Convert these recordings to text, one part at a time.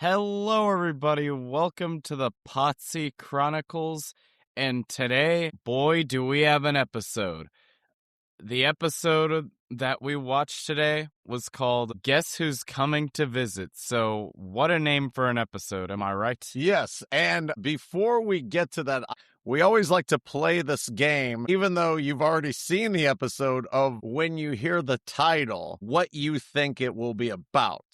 Hello, everybody. Welcome to the Potsie Chronicles. And today, boy, do we have an episode. The episode that we watched today was called Guess Who's Coming to Visit. So, what a name for an episode, am I right? Yes, and before we get to that, we always like to play this game, even though you've already seen the episode, of when you hear the title, what you think it will be about.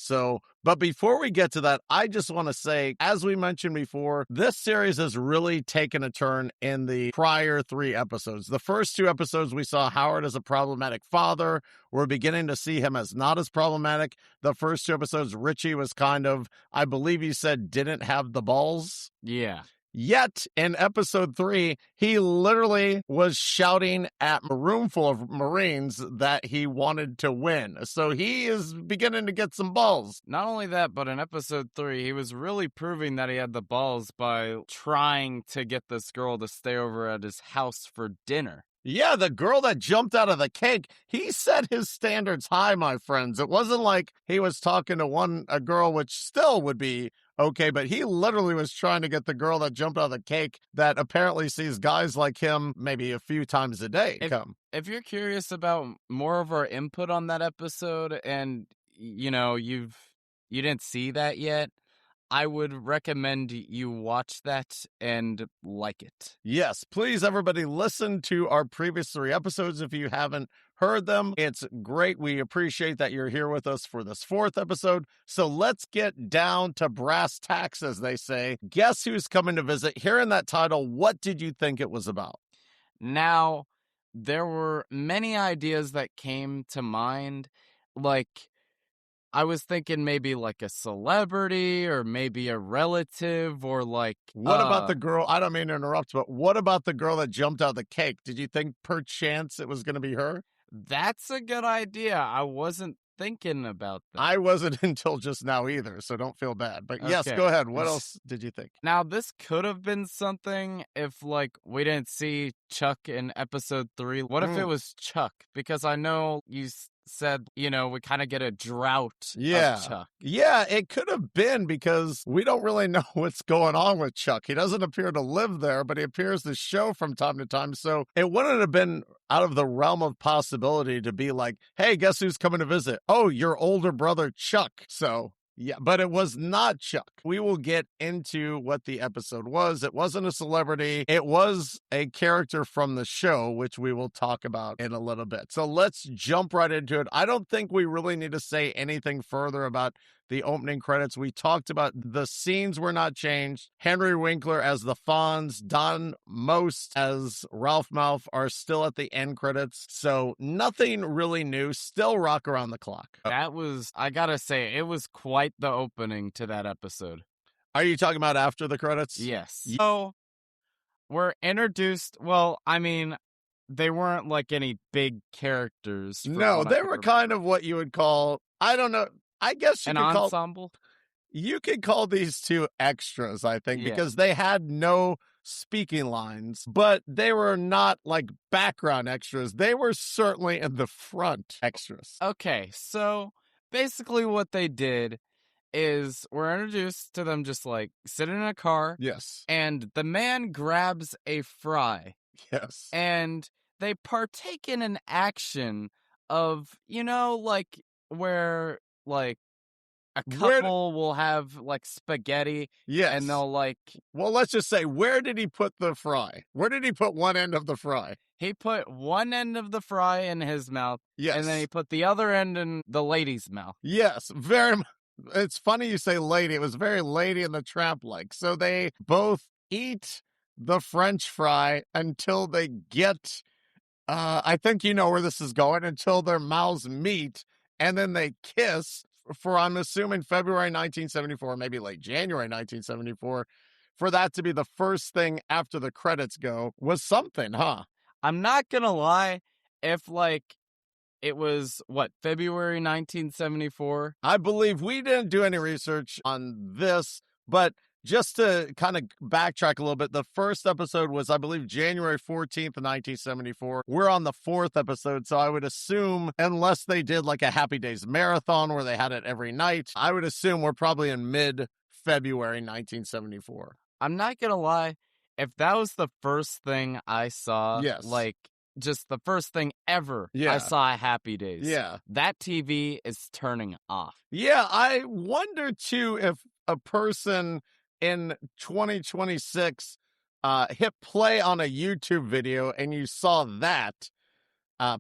But before we get to that, I just want to say, as we mentioned before, this series has really taken a turn in the prior 3 episodes. The first 2 episodes, we saw Howard as a problematic father. We're beginning to see him as not as problematic. The first 2 episodes, Richie was kind of, I believe you said, didn't have the balls. Yeah. Yet, in episode 3, he literally was shouting at a room full of Marines that he wanted to win. So he is beginning to get some balls. Not only that, but in episode 3, he was really proving that he had the balls by trying to get this girl to stay over at his house for dinner. Yeah, the girl that jumped out of the cake, he set his standards high, my friends. It wasn't like he was talking to a girl, which still would be okay, but he literally was trying to get the girl that jumped out of the cake that apparently sees guys like him maybe a few times a day come. If you're curious about more of our input on that episode and, you didn't see that yet, I would recommend you watch that and like it. Yes, please, everybody, listen to our previous 3 episodes if you haven't heard them. It's great. We appreciate that you're here with us for this 4th episode. So let's get down to brass tacks, as they say. Guess who's coming to visit? Hearing that title, what did you think it was about? Now, there were many ideas that came to mind, like I was thinking maybe like a celebrity or maybe a relative or like... What about the girl? I don't mean to interrupt, but what about the girl that jumped out of the cake? Did you think perchance it was going to be her? That's a good idea. I wasn't thinking about that. I wasn't until just now either, so don't feel bad. But yes, go ahead. What else did you think? Now, this could have been something if, we didn't see Chuck in episode 3. What if it was Chuck? Because I know you said, we kind of get a drought of Chuck. Yeah, it could have been because we don't really know what's going on with Chuck. He doesn't appear to live there, but he appears to show from time to time. So it wouldn't have been out of the realm of possibility to be like, hey, guess who's coming to visit? Oh, your older brother, Chuck. So... yeah, but it was not Chuck. We will get into what the episode was. It wasn't a celebrity. It was a character from the show, which we will talk about in a little bit. So let's jump right into it. I don't think we really need to say anything further about the opening credits. We talked about the scenes were not changed. Henry Winkler as the Fonz, Don Most as Ralph Malph are still at the end credits. So nothing really new. Still rock around the clock. That was, I gotta say, it was quite the opening to that episode. Are you talking about after the credits? Yes. So we're introduced, well, I mean, they weren't like any big characters. No, they were kind of what you would call, I don't know, I guess you an could ensemble. You could call these 2 extras, I think, because they had no speaking lines, but they were not like background extras. They were certainly in the front extras. Okay, so basically what they did is we're introduced to them just like sitting in a car. Yes. And the man grabs a fry. Yes. And they partake in an action of, where like a couple will have like spaghetti. Yes. And they'll well, let's just say, where did he put the fry? Where did he put one end of the fry? He put one end of the fry in his mouth. Yes. And then he put the other end in the lady's mouth. Yes. Very much. It's funny you say lady. It was very Lady and the Tramp-like. So they both eat the French fry until they get, I think you know where this is going, until their mouths meet. And then they kiss for, I'm assuming, February 1974, maybe late January 1974, for that to be the first thing after the credits go was something, huh? I'm not gonna lie, if it was, February 1974? I believe we didn't do any research on this, but just to kind of backtrack a little bit, the first episode was, I believe, January 14th, 1974. We're on the 4th episode, so I would assume, unless they did like a Happy Days marathon where they had it every night, I would assume we're probably in mid February 1974. I'm not gonna lie, if that was the first thing I saw, Yes. like just the first thing ever I Yeah. saw at Happy Days, Yeah. that TV is turning off. Yeah, I wonder too if a person in 2026 hit play on a YouTube video and you saw that,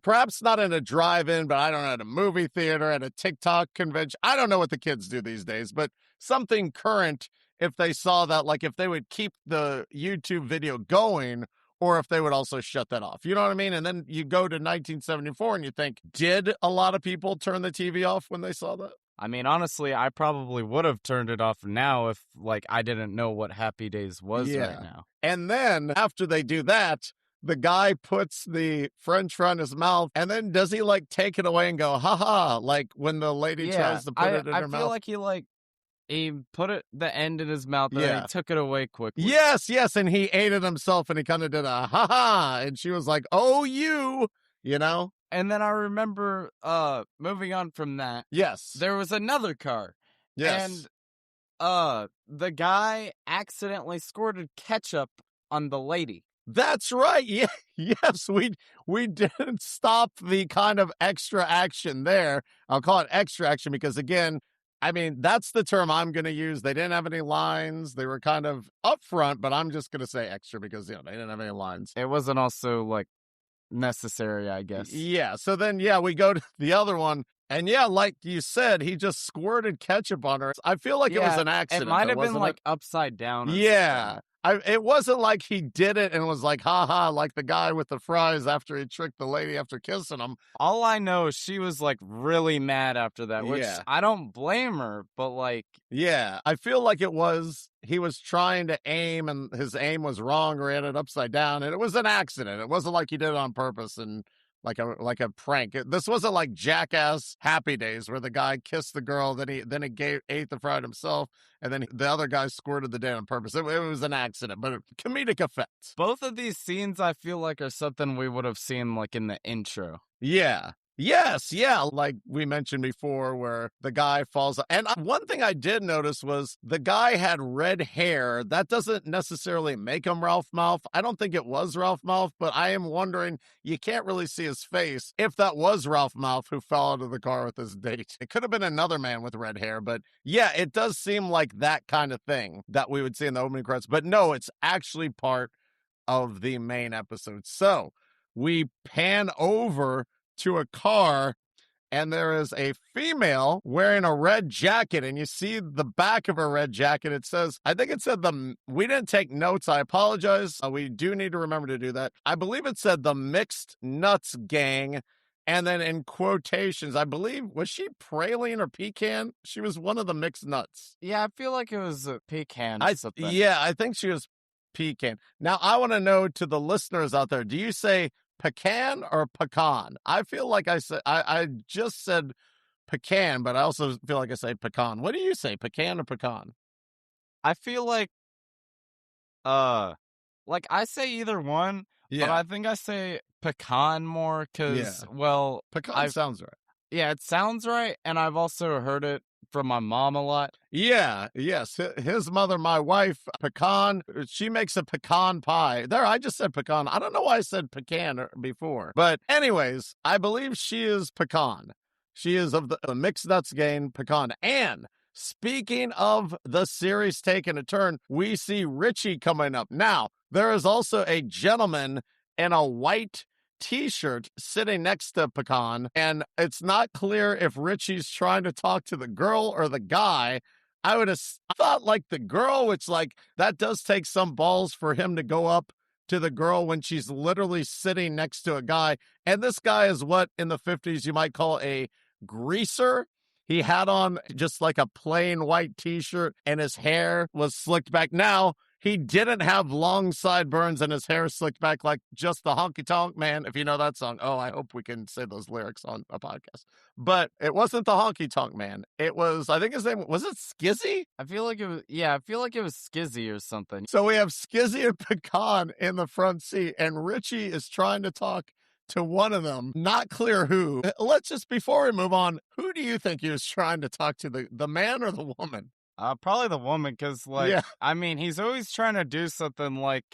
perhaps not in a drive-in, but I don't know, at a movie theater, at a TikTok convention. I don't know what the kids do these days, but something current, if they saw that, like if they would keep the YouTube video going or if they would also shut that off. You know what I mean? And then you go to 1974 and you think, did a lot of people turn the TV off when they saw that? I mean, honestly, I probably would have turned it off now if, like, I didn't know what Happy Days was right now. And then after they do that, the guy puts the French fry in his mouth, and then does he like take it away and go, haha, like when the lady tries to put it in her mouth? I feel like he put the end in his mouth and then he took it away quickly. Yes, and he ate it himself and he kind of did a haha, and she was like, oh, you know? And then I remember moving on from that. Yes. There was another car. Yes. And the guy accidentally squirted ketchup on the lady. That's right. Yeah. Yes, we didn't stop the kind of extra action there. I'll call it extra action because, again, I mean, that's the term I'm going to use. They didn't have any lines. They were kind of upfront, but I'm just going to say extra because, they didn't have any lines. It wasn't also, like, necessary, I guess. Yeah. So then, we go to the other one. And like you said, he just squirted ketchup on her. I feel like it was an accident. It might have been like upside down. Yeah. It wasn't like he did it and was like, haha, like the guy with the fries after he tricked the lady after kissing him. All I know is she was like really mad after that, which I don't blame her, but like. Yeah, I feel like he was trying to aim and his aim was wrong or he had it upside down and it was an accident. It wasn't like he did it on purpose and like a prank. This wasn't like Jackass Happy Days where the guy kissed the girl, then he ate the fry himself, and then the other guy squirted the date on purpose. It was an accident, but comedic effect. Both of these scenes I feel like are something we would have seen like in the intro. Yeah. Yes, like we mentioned before, where the guy falls. And one thing I did notice was the guy had red hair. That doesn't necessarily make him Ralph Malph. I don't think it was Ralph Malph, but I am wondering, you can't really see his face if that was Ralph Malph who fell out of the car with his date. It could have been another man with red hair, but yeah, it does seem like that kind of thing that we would see in the opening credits. But no, it's actually part of the main episode. So we pan over to a car and there is a female wearing a red jacket and you see the back of her red jacket. It says, I think it said we didn't take notes. I apologize. We do need to remember to do that. I believe it said the Mixed Nuts Gang. And then in quotations, I believe, was she praline or pecan? She was one of the mixed nuts. Yeah, I feel like it was a pecan. I think she was pecan. Now, I want to know to the listeners out there, do you say pecan or pecan? I feel like I just said pecan, but I also feel like I say pecan. What do you say, pecan or pecan? I feel like I say either one, but I think I say pecan more because, pecan sounds right. Yeah, it sounds right, and I've also heard it from my mom a lot. Yeah, yes. His mother, my wife, pecan, she makes a pecan pie. There, I just said pecan. I don't know why I said pecan before. But anyways, I believe she is pecan. She is of the Mixed Nuts Gang, pecan. And speaking of the series taking a turn, we see Richie coming up. Now, there is also a gentleman in a white T-shirt sitting next to Pecan, and it's not clear if Richie's trying to talk to the girl or the guy. I would have thought like the girl, which like that does take some balls for him to go up to the girl when she's literally sitting next to a guy. And this guy is what in the 50s you might call a greaser. He had on just like a plain white T-shirt and his hair was slicked back. Now, he didn't have long sideburns and his hair slicked back like just the Honky Tonk Man, if you know that song. Oh, I hope we can say those lyrics on a podcast. But it wasn't the Honky Tonk Man. It was, I think his name, was it Skizzy? I feel like it was Skizzy or something. So we have Skizzy and Pecan in the front seat, and Richie is trying to talk to one of them. Not clear who. Let's just, before we move on, who do you think he was trying to talk to, the man or the woman? Probably the woman, because, like, Yeah. I mean, he's always trying to do something, like,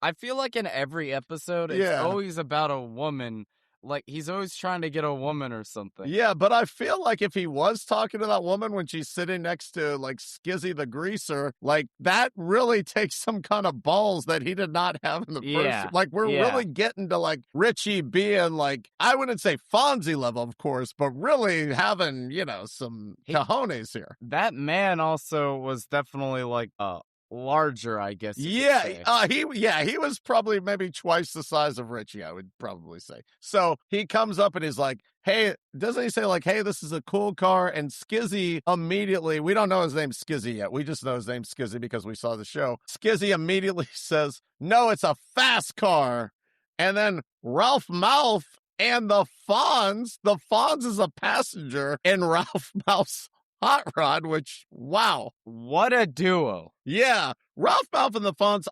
I feel like in every episode, it's Yeah. always about a woman. Like, he's always trying to get a woman or something. Yeah, but I feel like if he was talking to that woman when she's sitting next to, like, Skizzy the greaser, like, that really takes some kind of balls that he did not have in the first. Yeah, Like, we're yeah. really getting to, like, Richie being, like, I wouldn't say Fonzie level, of course, but really having, you know, some cojones here. That man also was definitely, like, larger, I guess you could say. He was probably maybe twice the size of Richie, I would probably say. So he comes up and he's like, hey, doesn't he say, like, hey, this is a cool car? And Skizzy immediately, we don't know his name Skizzy yet. We just know his name's Skizzy because we saw the show. Skizzy immediately says, no, it's a fast car. And then Ralph Malph and the Fonz is a passenger in Ralph Malph's hot rod, which, wow. What a duo. Yeah, Ralph Malph and the Fonz,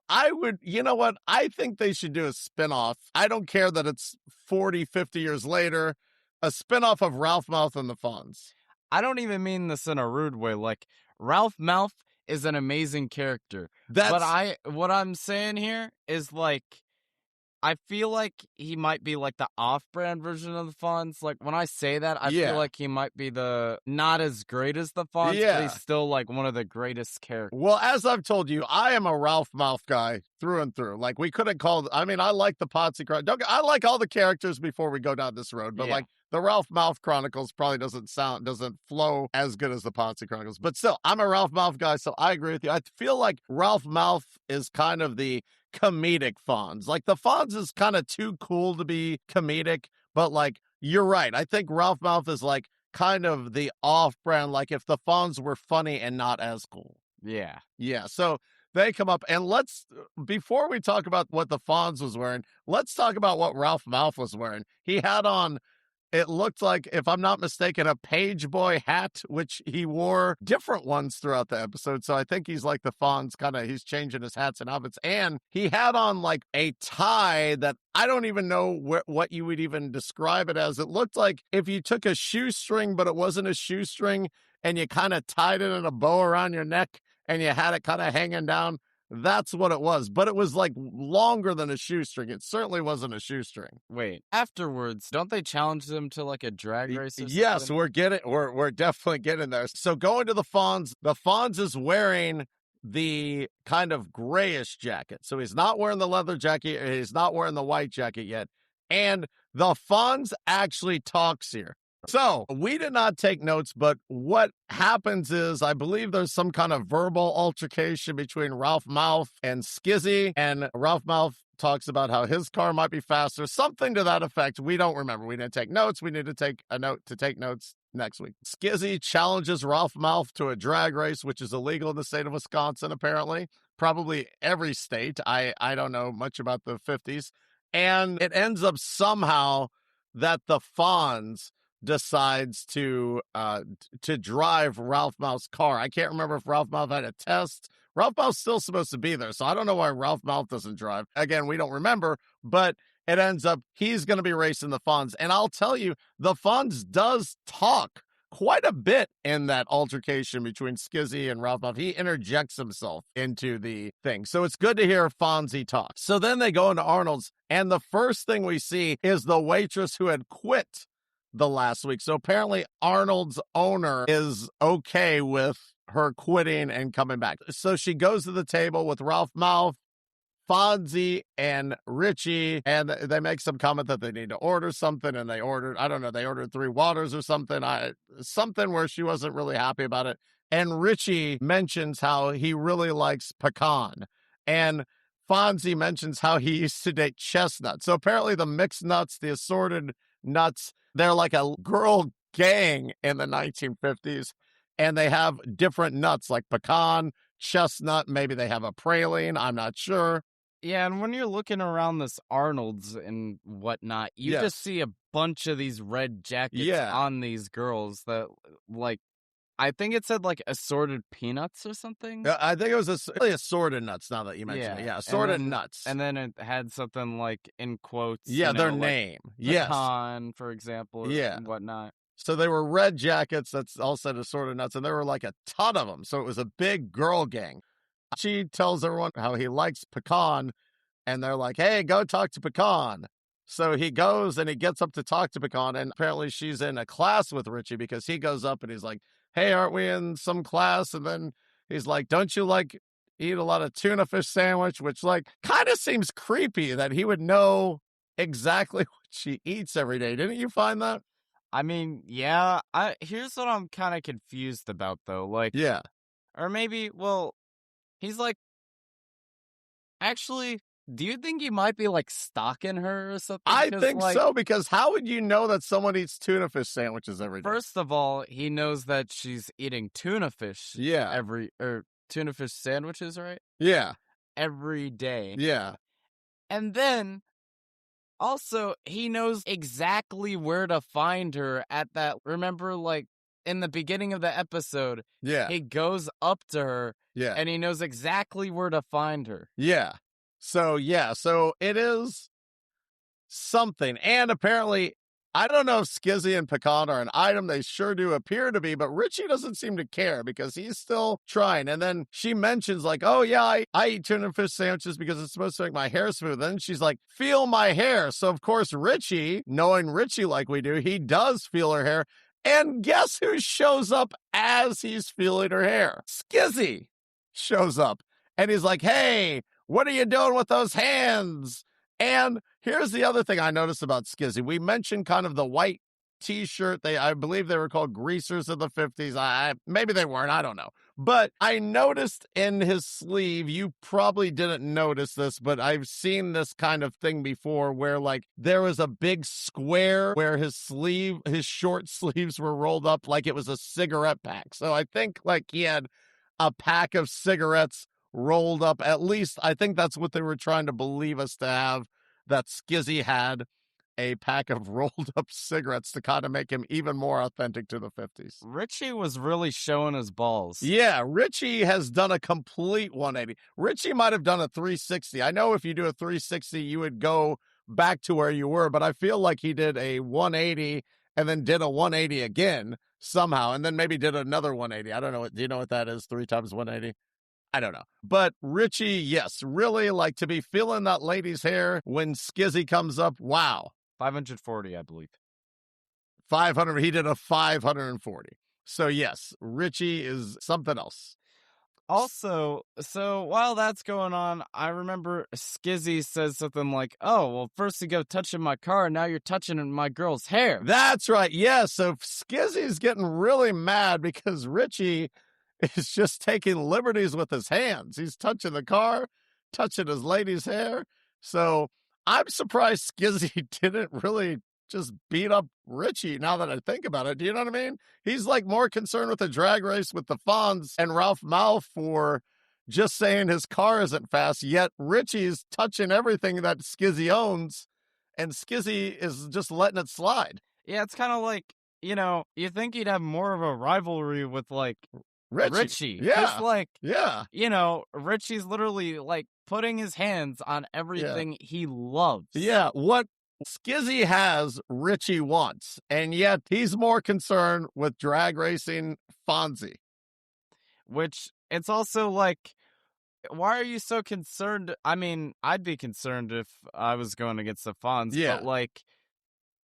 you know what? I think they should do a spinoff. I don't care that it's 40, 50 years later. A spinoff of Ralph Malph and the Fonz. I don't even mean this in a rude way. Like, Ralph Malph is an amazing character. But what I'm saying here is, like, I feel like he might be, like, the off-brand version of the Fonz. Like, when I say that, I feel like he might be the not as great as the Fonz, but he's still, like, one of the greatest characters. Well, as I've told you, I am a Ralph Malph guy through and through. Like, we couldn't call, I mean, I like the Potsie Chronicles. I like all the characters before we go down this road, but like, the Ralph Malph Chronicles probably doesn't flow as good as the Potsie Chronicles. But still, I'm a Ralph Malph guy, so I agree with you. I feel like Ralph Malph is kind of the comedic Fonz. Like, the Fonz is kind of too cool to be comedic, but like, you're right. I think Ralph Malph is like kind of the off-brand, like if the Fonz were funny and not as cool. Yeah. Yeah, so they come up, and before we talk about what the Fonz was wearing, let's talk about what Ralph Malph was wearing. He had on, it looked like, if I'm not mistaken, a page boy hat, which he wore different ones throughout the episode. So I think he's like the Fonz, he's changing his hats and outfits. And he had on like a tie that I don't even know what you would even describe it as. It looked like if you took a shoestring, but it wasn't a shoestring, and you kind of tied it in a bow around your neck and you had it kind of hanging down. That's what it was, but it was like longer than a shoestring. It certainly wasn't a shoestring. Wait, afterwards, don't they challenge them to like a drag race or something? Yes, we're definitely getting there. So going to the Fonz is wearing the kind of grayish jacket. So he's not wearing the leather jacket, he's not wearing the white jacket yet. And the Fonz actually talks here. So we did not take notes, but what happens is I believe there's some kind of verbal altercation between Ralph Malph and Skizzy, and Ralph Malph talks about how his car might be faster, something to that effect. We don't remember. We didn't take notes. We need to take a note to take notes next week. Skizzy challenges Ralph Malph to a drag race, which is illegal in the state of Wisconsin, apparently. Probably every state. I don't know much about the 50s. And it ends up somehow that the Fonz decides to drive Ralph Malph's car. I can't remember if Ralph Malph had a test. Ralph Malph's still supposed to be there, so I don't know why Ralph Malph doesn't drive. Again, we don't remember, but it ends up he's going to be racing the Fonz. And I'll tell you, the Fonz does talk quite a bit in that altercation between Skizzy and Ralph Malph. He interjects himself into the thing. So it's good to hear Fonzie talk. So then they go into Arnold's, and the first thing we see is the waitress who had quit the last week. So apparently Arnold's owner is okay with her quitting and coming back. So she goes to the table with Ralph Malph, Fonzie, and Richie, and they make some comment that they need to order something, and they ordered 3 waters or something. Something where she wasn't really happy about it. And Richie mentions how he really likes pecan. And Fonzie mentions how he used to date chestnut. So apparently the mixed nuts, the assorted nuts, they're like a girl gang in the 1950s, and they have different nuts like pecan, chestnut, maybe they have a praline, I'm not sure. Yeah, and when you're looking around this Arnold's and whatnot, you just see a bunch of these red jackets on these girls that, like, I think it said, like, assorted peanuts or something. I think it was assorted nuts, now that you mention it. Yeah, assorted nuts. And then it had something, like, in quotes. Yeah, their name. Like pecan, for example, and whatnot. So they were red jackets. That's all said is sort of nuts. And there were like a ton of them. So it was a big girl gang. She tells everyone how he likes pecan, and they're like, hey, go talk to Pecan. So he goes and he gets up to talk to Pecan, and apparently she's in a class with Richie because he goes up and he's like, hey, aren't we in some class? And then he's like, don't you like eat a lot of tuna fish sandwich? Which like kind of seems creepy that he would know exactly what she eats every day. Didn't you find that? I mean, yeah. Here's what I'm kind of confused about, though. Like, Yeah. or maybe, well, he's like, actually, do you think he might be like stalking her or something? I 'Cause, think like, so, because how would you know that someone eats tuna fish sandwiches every day? first of all, he knows that she's eating tuna fish Yeah. tuna fish sandwiches, right? Yeah. Every day. Yeah. And then also, he knows exactly where to find her at that. Remember, like, in the beginning of the episode, Yeah. he goes up to her Yeah. and he knows exactly where to find her. Yeah. So it is something. And apparently, I don't know if Skizzy and Pecan are an item. They sure do appear to be, but Richie doesn't seem to care because he's still trying. And then she mentions like, oh yeah, I eat tuna fish sandwiches because it's supposed to make my hair smooth. Then she's like, feel my hair. So of course, Richie, knowing Richie like we do, he does feel her hair. And guess who shows up as he's feeling her hair? Skizzy shows up. And he's like, hey, what are you doing with those hands? And here's the other thing I noticed about Skizzy. We mentioned kind of the white t-shirt. I believe they were called greasers of the 50s. Maybe they weren't. I don't know. But I noticed in his sleeve, you probably didn't notice this, but I've seen this kind of thing before where like there was a big square where his short sleeves were rolled up like it was a cigarette pack. So I think like he had a pack of cigarettes rolled up. At least I think that's what they were trying to believe us to have, that Skizzy had a pack of rolled up cigarettes to kind of make him even more authentic to the 50s. Richie was really showing his balls. Yeah, Richie has done a complete 180. Richie might have done a 360. I know if you do a 360, you would go back to where you were, but I feel like he did a 180 and then did a 180 again somehow, and then maybe did another 180. I don't know. Do you know what that is? 3 times 180? I don't know. But Richie, yes, really like to be feeling that lady's hair when Skizzy comes up. Wow. 540, I believe. 500. He did a 540. So yes, Richie is something else. Also, so while that's going on, I remember Skizzy says something like, oh, well, first you go touching my car, and now you're touching my girl's hair. That's right. Yes. So Skizzy's getting really mad because Richie is just taking liberties with his hands. He's touching the car, touching his lady's hair. So I'm surprised Skizzy didn't really just beat up Richie now that I think about it. Do you know what I mean? He's like more concerned with the drag race with the Fonz and Ralph Malph for just saying his car isn't fast, yet Richie's touching everything that Skizzy owns, and Skizzy is just letting it slide. Yeah, it's kind of like, you think he'd have more of a rivalry with, like, Richie. Yeah. Like, yeah. Richie's literally, like, putting his hands on everything he loves. Yeah. What Skizzy has, Richie wants, and yet he's more concerned with drag racing Fonzie. Which, it's also like, why are you so concerned? I mean, I'd be concerned if I was going against the Fonz, but, like,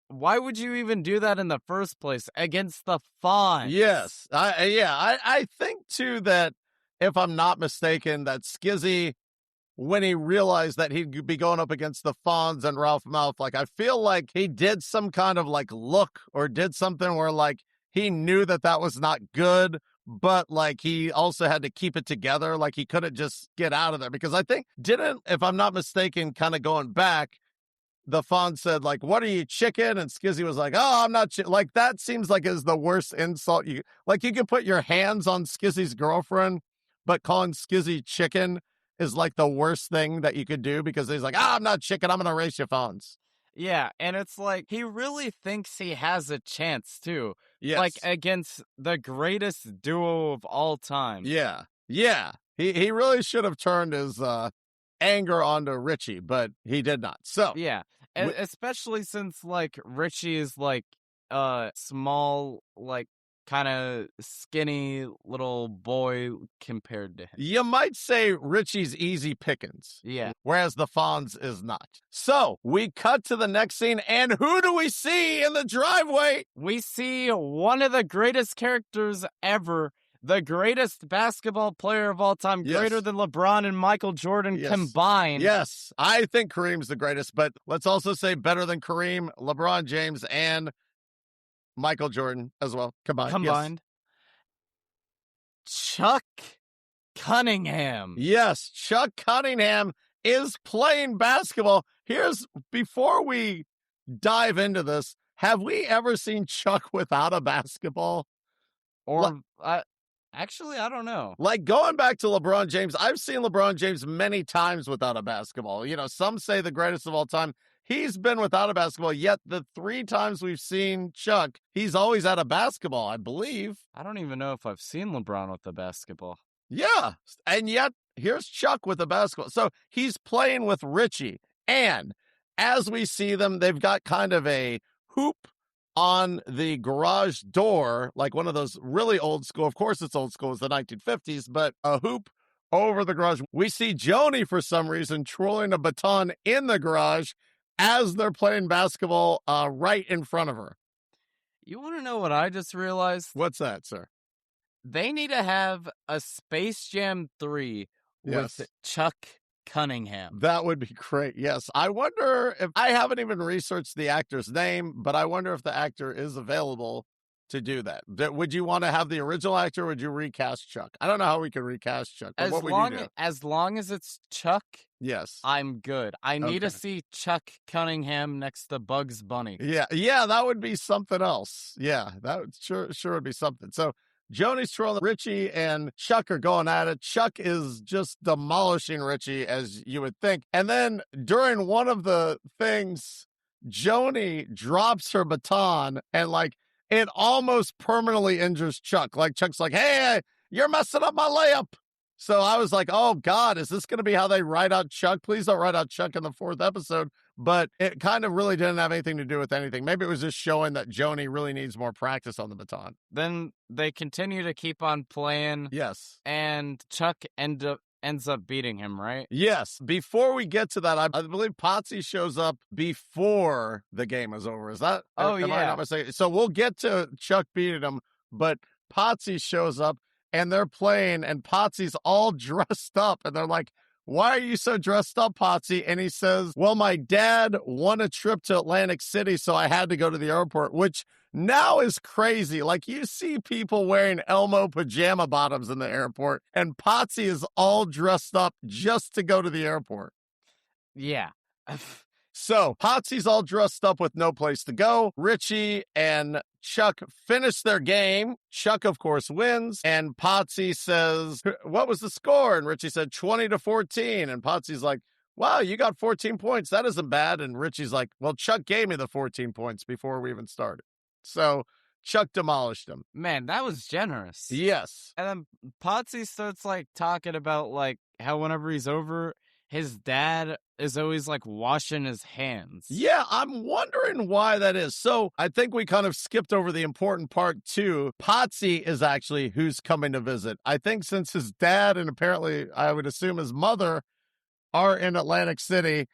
why would you even do that in the first place against the Fonz? Yes. I think, too, that if I'm not mistaken, that Skizzy, when he realized that he'd be going up against the Fonz and Ralph Malph, like, I feel like he did some kind of, like, look or did something where, like, he knew that was not good, but, like, he also had to keep it together. Like, he couldn't just get out of there. Because I think, if I'm not mistaken, kind of going back, the Fonz said, like, what are you, chicken? And Skizzy was like, oh, I'm not like, that seems like is the worst insult. You can put your hands on Skizzy's girlfriend, but calling Skizzy chicken is like the worst thing that you could do, because he's like, I'm not chicken, I'm gonna race you, Fonz. Yeah, and it's like, he really thinks he has a chance, too. Yes. Like, against the greatest duo of all time. Yeah. He really should have turned his anger onto Richie, but he did not. So yeah, especially since, like, Richie is, like, small, like, kind of skinny little boy compared to him. You might say Richie's easy pickings. Yeah. Whereas the Fonz is not. So we cut to the next scene, and who do we see in the driveway? We see one of the greatest characters ever, the greatest basketball player of all time, greater than LeBron and Michael Jordan combined. Yes, I think Kareem's the greatest, but let's also say better than Kareem, LeBron James, and Michael Jordan as well, combined. Chuck Cunningham. Yes, Chuck Cunningham is playing basketball. Before we dive into this, have we ever seen Chuck without a basketball? Actually, I don't know. Like, going back to LeBron James, I've seen LeBron James many times without a basketball. You know, some say the greatest of all time. He's been without a basketball, yet the 3 times we've seen Chuck, he's always had a basketball, I believe. I don't even know if I've seen LeBron with a basketball. Yeah, and yet here's Chuck with a basketball. So he's playing with Richie, and as we see them, they've got kind of a hoop on the garage door, like one of those really old school. Of course, it's old school. It's the 1950s, but a hoop over the garage. We see Joni, for some reason, twirling a baton in the garage as they're playing basketball right in front of her. You want to know what I just realized? What's that, sir? They need to have a Space Jam 3 with Chuck Cunningham. That would be great. Yes. I wonder if I haven't even researched the actor's name, but I wonder if the actor is available to do that. Would you want to have the original actor or would you recast Chuck? I don't know how we can recast Chuck. But what would you do? As long as it's Chuck, yes, I'm good. I need to see Chuck Cunningham next to Bugs Bunny. Yeah, that would be something else. Yeah, that would sure would be something. So Joni's trolling Richie and Chuck are going at it. Chuck is just demolishing Richie, as you would think. And then during one of the things, Joni drops her baton and it almost permanently injures Chuck. Like, Chuck's like, hey, you're messing up my layup. So I was like, oh, God, is this going to be how they write out Chuck? Please don't write out Chuck in the 4th episode. But it kind of really didn't have anything to do with anything. Maybe it was just showing that Joni really needs more practice on the baton. Then they continue to keep on playing. Yes. And Chuck ends up beating him, right? Yes. Before we get to that, I believe Potsie shows up before the game is over. Is that? Oh, am I not mistaken? So we'll get to Chuck beating him, but Potsie shows up and they're playing and Potsie's all dressed up and they're like, why are you so dressed up, Potsie? And he says, well, my dad won a trip to Atlantic City, so I had to go to the airport, which now is crazy. Like, you see people wearing Elmo pajama bottoms in the airport, and Potsie is all dressed up just to go to the airport. Yeah. So Potsie's all dressed up with no place to go. Richie and Chuck finish their game. Chuck, of course, wins. And Potsie says, what was the score? And Richie said 20-14. And Potsie's like, wow, you got 14 points. That isn't bad. And Richie's like, well, Chuck gave me the 14 points before we even started. So Chuck demolished him. Man, that was generous. Yes. And then Potsie starts talking about how whenever he's over, his dad is always washing his hands. Yeah, I'm wondering why that is. So I think we kind of skipped over the important part too. Potsie is actually who's coming to visit. I think since his dad and apparently I would assume his mother are in Atlantic City,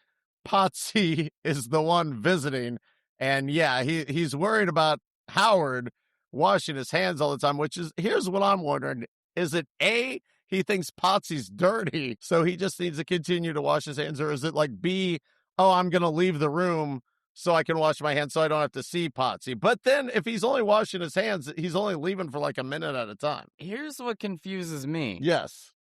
Potsie is the one visiting. And yeah, he's worried about Howard washing his hands all the time, here's what I'm wondering. Is it A, he thinks Potsie's dirty, so he just needs to continue to wash his hands? Or is it B, oh, I'm going to leave the room so I can wash my hands so I don't have to see Potsie? But then if he's only washing his hands, he's only leaving for a minute at a time. Here's what confuses me. Yes.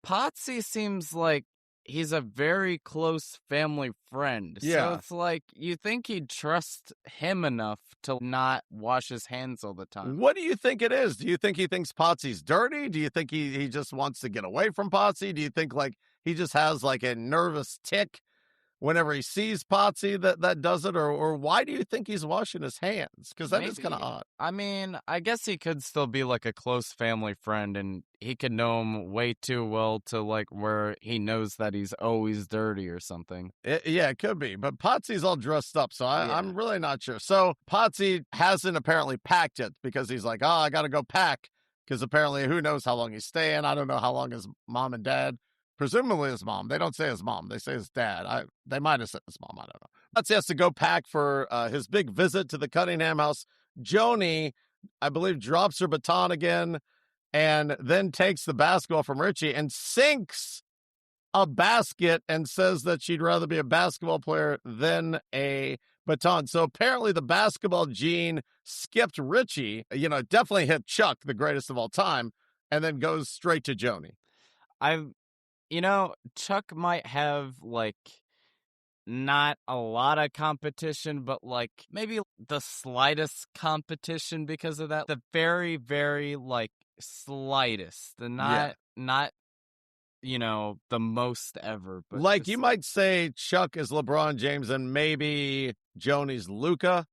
Potsie seems like he's a very close family friend. Yeah. So it's you think he'd trust him enough to not wash his hands all the time. What do you think it is? Do you think he thinks Potsie's dirty? Do you think he just wants to get away from Potsie? Do you think he just has a nervous tick whenever he sees Potsie that does it, or why do you think he's washing his hands? Because that is kind of Maybe. odd. I mean, I guess he could still be like a close family friend and he could know him way too well to like where he knows that he's always dirty or something. Yeah, it could be. But Potsie's all dressed up, so Yeah. I'm really not sure. So Potsie hasn't apparently packed it because he's like, oh, I got to go pack. Because apparently, who knows how long he's staying. I don't know how long his mom and dad, presumably his mom. They don't say his mom. They say his dad. They might have said his mom. I don't know. Potsie has to go pack for his big visit to the Cunningham house. Joni, I believe, drops her baton again and then takes the basketball from Richie and sinks a basket and says that she'd rather be a basketball player than a baton. So apparently the basketball gene skipped Richie, definitely hit Chuck, the greatest of all time, and then goes straight to Joni. Chuck might have like not a lot of competition, but like maybe the slightest competition because of that. The very, very like slightest. The not the most ever, but like just, you might say Chuck is LeBron James and maybe Joni's Luka.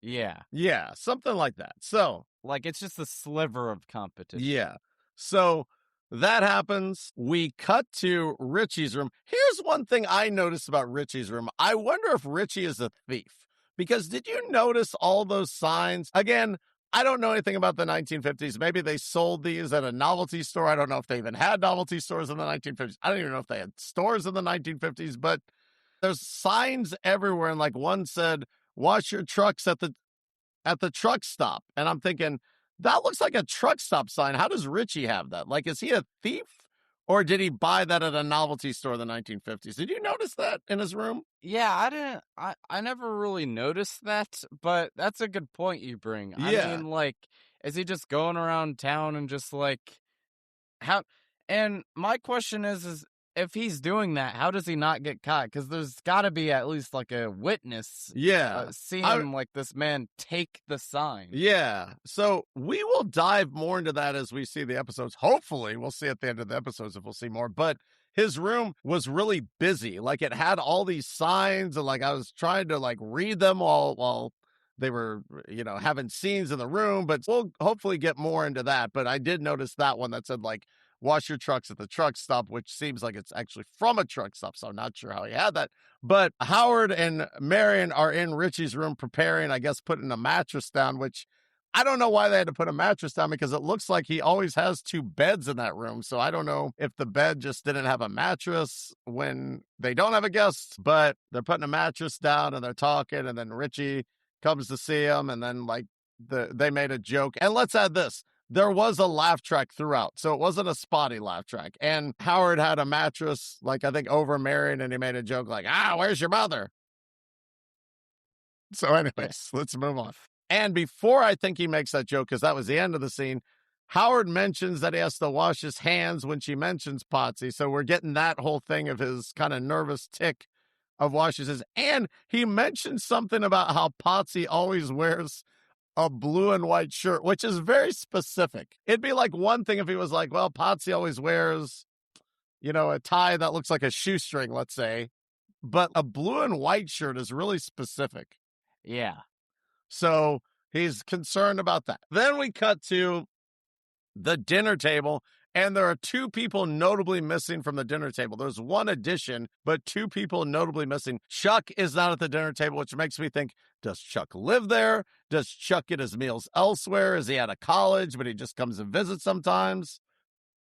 yeah. Yeah, something like that. So Like it's just a sliver of competition. yeah. So that happens. We cut to Richie's room. Here's one thing I noticed about Richie's room. I wonder if Richie is a thief. Because did you notice all those signs? Again, I don't know anything about the 1950s. Maybe they sold these at a novelty store. I don't know if they even had novelty stores in the 1950s. I don't even know if they had stores in the 1950s, but there's signs everywhere. And like one said, wash your trucks at the truck stop. And I'm thinking, that looks like a truck stop sign. How does Richie have that? Like, is he a thief? Or did he buy that at a novelty store in the 1950s? Did you notice that in his room? Yeah, I didn't. I never really noticed that, but that's a good point you bring. I Yeah. mean, like, is he just going around town and just like how? And my question is if he's doing that, how does he not get caught? Because there's got to be at least like a witness, Yeah. seeing like this man take the sign. Yeah. So we will dive more into that as we see the episodes. Hopefully, we'll see at the end of the episodes if we'll see more. But his room was really busy. Like it had all these signs, and like I was trying to like read them while they were, having scenes in the room. But we'll hopefully get more into that. But I did notice that one that said like wash your trucks at the truck stop, which seems like it's actually from a truck stop. So I'm not sure how he had that. But Howard and Marion are in Richie's room preparing, I guess, putting a mattress down, which I don't know why they had to put a mattress down because it looks like he always has two beds in that room. So I don't know if the bed just didn't have a mattress when they don't have a guest, but they're putting a mattress down and they're talking. And then Richie comes to see him. And then like they made a joke. And let's add this. There was a laugh track throughout, so it wasn't a spotty laugh track. And Howard had a mattress, like I think over Marion, and he made a joke like, where's your mother? So anyways, let's move on. And before I think he makes that joke, because that was the end of the scene, Howard mentions that he has to wash his hands when she mentions Potsie. So we're getting that whole thing of his kind of nervous tick of washes his. And he mentioned something about how Potsie always wears a blue and white shirt, which is very specific. It'd be like one thing if he was like, well, Potsie always wears, a tie that looks like a shoestring, let's say. But a blue and white shirt is really specific. Yeah. So he's concerned about that. Then we cut to the dinner table, and there are two people notably missing from the dinner table. There's one addition, but two people notably missing. Chuck is not at the dinner table, which makes me think, does Chuck live there? Does Chuck get his meals elsewhere? Is he out of college, but he just comes and visits sometimes?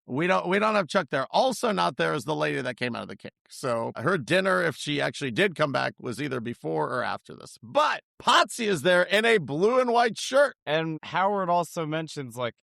We don't have Chuck there. Also not there is the lady that came out of the cake. So her dinner, if she actually did come back, was either before or after this. But Potsie is there in a blue and white shirt. And Howard also mentions like,